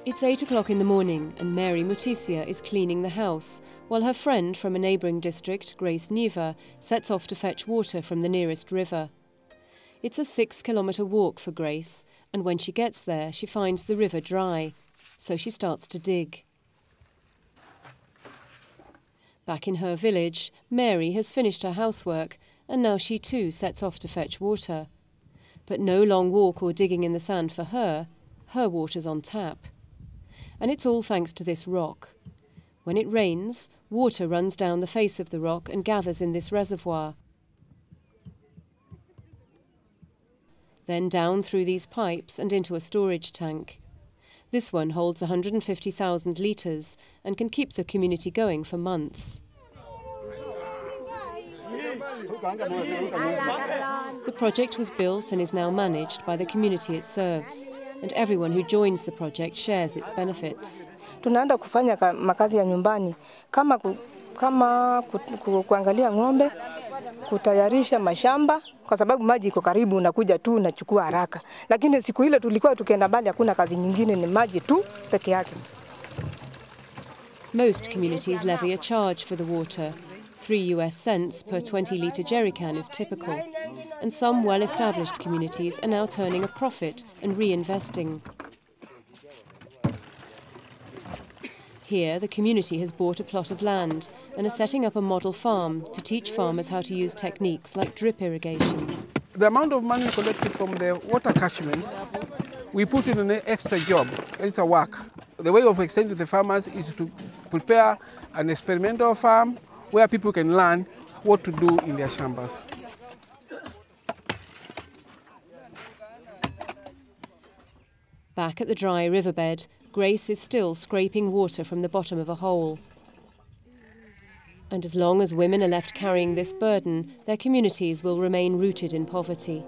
It's 8 o'clock in the morning and Mary Mutisia is cleaning the house, while her friend from a neighbouring district, Grace Neva, sets off to fetch water from the nearest river. It's a 6-kilometre walk for Grace, and when she gets there, she finds the river dry, so she starts to dig. Back in her village, Mary has finished her housework, and now she too sets off to fetch water. But no long walk or digging in the sand for her. Her water's on tap. And it's all thanks to this rock. When it rains, water runs down the face of the rock and gathers in this reservoir. Then down through these pipes and into a storage tank. This one holds 150,000 litres and can keep the community going for months. The project was built and is now managed by the community it serves, and everyone who joins the project shares its benefits. Tunaenda kufanya makazi ya nyumbani kama kuangalia ng'ombe, kutayarisha mashamba kwa sababu maji iko karibu, unakuja tu unachukua haraka. Lakini siku ile tulikuwa tukienda mbali, hakuna kazi nyingine, ni maji tu peke yake. Most communities levy a charge for the water. 3 US cents per 20-litre jerrycan is typical, and some well-established communities are now turning a profit and reinvesting. Here, the community has bought a plot of land and are setting up a model farm to teach farmers how to use techniques like drip irrigation. The amount of money collected from the water catchment, we put in an extra job, extra work. The way of extending the farmers is to prepare an experimental farm where people can learn what to do in their shambas. Back at the dry riverbed, Grace is still scraping water from the bottom of a hole. And as long as women are left carrying this burden, their communities will remain rooted in poverty.